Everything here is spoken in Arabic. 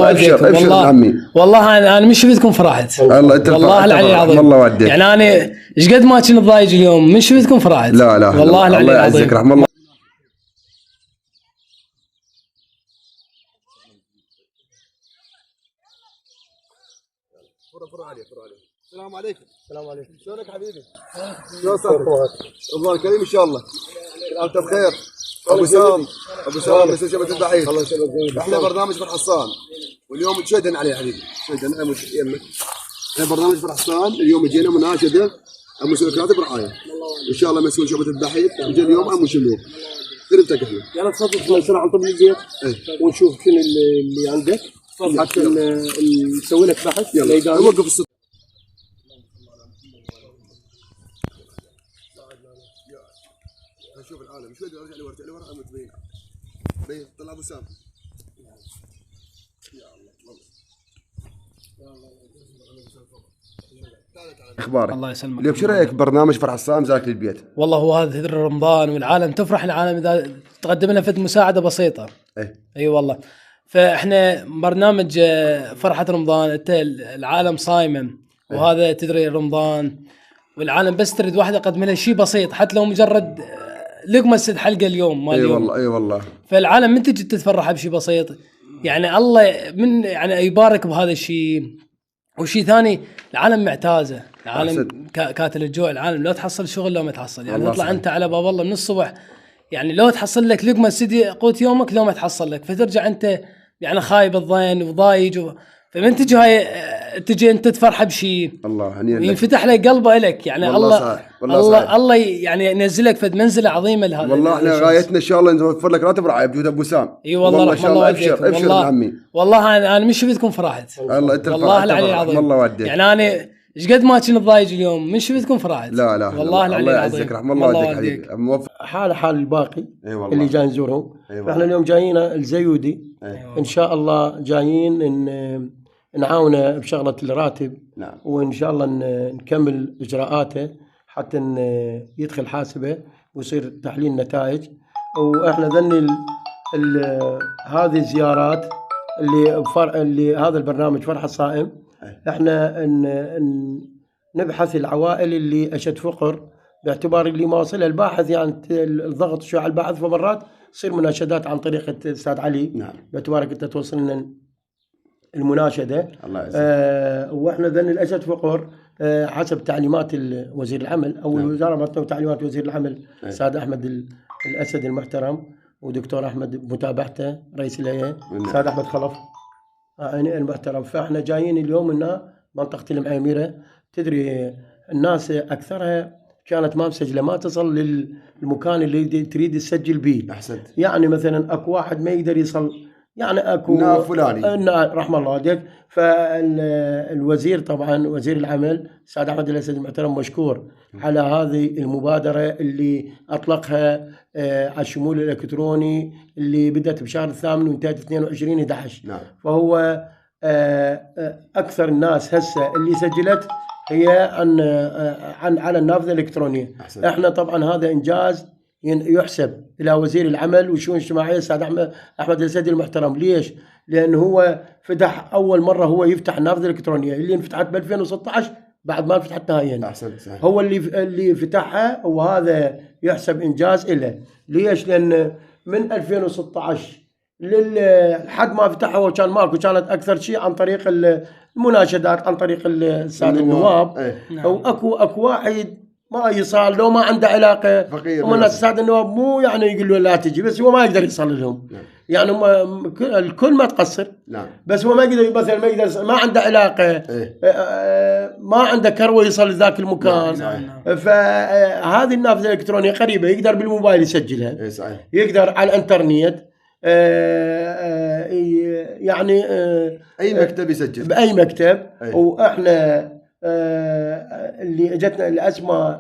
ابشر والله عمي. والله انا من شفتكم فرحت. الله انت والله العلي العظيم. والله وديك. يعني انا ايش قد ما كنت ضايج اليوم من شفتكم فرحت. لا والله العلي الله العظيم. يعزك رحم الله. السلام عليكم. السلام عليكم. شلونك حبيبي؟ شلون صدرك؟ رمضان كريم ان شاء الله. انت بخير. ابو سام بس شبكه البعيد. الله يسلمك. احنا برنامج فرح حصان واليوم شهدن عليه حبيبي. شهدن يمك. احنا برنامج فرح حصان اليوم جينا مناشده ابو شركات برعايه. ان شاء الله مسؤول شبكه البحيث جاء اليوم ابو شلوك. خيرتك احنا. يلا تفضل نشرح عن طبل الزيت ونشوف شنو اللي عندك حتى نسوي لك بحث. يلا وقف الصوت. شوف العالم شوي ارجع لورا متبين بين طلع ابو سام. يا الله اخبارك؟ الله يسلمك. اليوم شو رايك برنامج فرح الصائم زارك للبيت؟ والله هو هذا تدري رمضان والعالم تفرح العالم اذا تقدم لنا فد مساعده بسيطه. اي والله. فاحنا برنامج فرحه رمضان انت العالم صايمه وهذا تدري رمضان والعالم بس تريد واحد يقدم لها شيء بسيط حتى لو مجرد لقمه سد حلقه اليوم ما اليوم. والله اي والله. فالعالم من تجي تتفرح بشيء بسيط يعني الله من يعني يبارك بهذا الشيء. وشيء ثاني العالم معتازه. العالم كاتل الجوع. العالم لو تحصل شغل لو ما تحصل يعني تطلع انت على باب الله من الصبح يعني لو تحصل لك لقمه سدي قوت يومك لو ما تحصل لك فترجع انت يعني خايب الظن وضايج فمن تجي هاي تجي انت تفرح بشيء الله هنيئا لك ينفتح لك قلبه لك يعني والله الله صحيح. والله صحيح. الله يعني ينزلك فد منزله عظيمه لهذا. والله احنا غايتنا ان شاء الله نوفر لك راتب رعايه بجود ابو سام. اي والله ما شاء الله. ابشر عمي. والله انا من شفتكم فرحت. الله انت والله العلي العظيم. والله وديك. يعني انا ايش قد ما كنت ضايج اليوم من شفتكم فرحت. لا والله العلي الله العظيم. يعزك رحم الله وديك حبيبي. موفق حال الباقي اللي جاي نزورهم. أيوة. احنا اليوم جايين الزيودي. أيوة. ان شاء الله جايين نعاونه بشغله الراتب. نعم. وان شاء الله نكمل اجراءاته حتى يدخل حاسبه ويصير تحليل نتائج. واحنا ذني هذه الزيارات اللي هذا البرنامج فرح الصائم. احنا نبحث العوائل اللي اشد فقر باعتبار اللي ما وصل الباحث يعني الضغط شو على الباحث فمرات تصير مناشدات عن طريقه الاستاذ علي. نعم. باعتبارك انت توصل لنا المناشده. الله يعزك. واحنا ذن الاشد فقر حسب تعليمات وزير العمل او نعم. الوزاره ما تعليمات وزير العمل استاذ احمد الاسد المحترم ودكتور احمد بمتابعته رئيس الهيئه استاذ احمد خلف المحترم. فاحنا جايين اليوم من منطقه المعيميره. تدري الناس اكثرها كانت ما مسجله ما تصل للمكان اللي تريد تسجل به. احسنت. يعني مثلا اكو واحد ما يقدر يصل يعني اكو فلاني رحم الله والديك. فالوزير طبعا وزير العمل استاذ احمد الاسد المحترم مشكور على هذه المبادره اللي اطلقها على الشمول الالكتروني اللي بدات بشهر الثامن وانتهت 22/11. نعم. فهو اكثر الناس هسه اللي سجلت هي عن على النافذه الالكترونيه. أحسن. احنا طبعا هذا انجاز يحسب الى وزير العمل والشؤون الاجتماعيه الاستاذ احمد الاسد المحترم. ليش؟ لانه هو فتح اول مره هو يفتح النافذه الالكترونيه اللي انفتحت ب 2016 بعد ما انفتحت نهائيا. احسن صحيح. هو اللي فتحها وهذا يحسب انجاز له. ليش؟ لان من 2016 لحد ما فتحها وكان ماكو كانت اكثر شيء عن طريق المناشدات عن طريق الساده النواب. او اكو واحد ما يصال لو ما عنده علاقه فقير هم الناس الساده النواب مو يعني يقول له لا تجي بس هو ما يقدر يصل لهم. نعم. يعني الكل ما تقصر. نعم. بس هو ما يقدر مثلا ما يقدر ما عنده علاقه. ما عنده كروه يصل لذاك المكان. نعم. فهذه النافذه الالكترونيه قريبه يقدر بالموبايل يسجلها. صحيح. يقدر على الانترنت يعني اي مكتب يسجل باي مكتب. واحنا اللي اجتنا الاسماء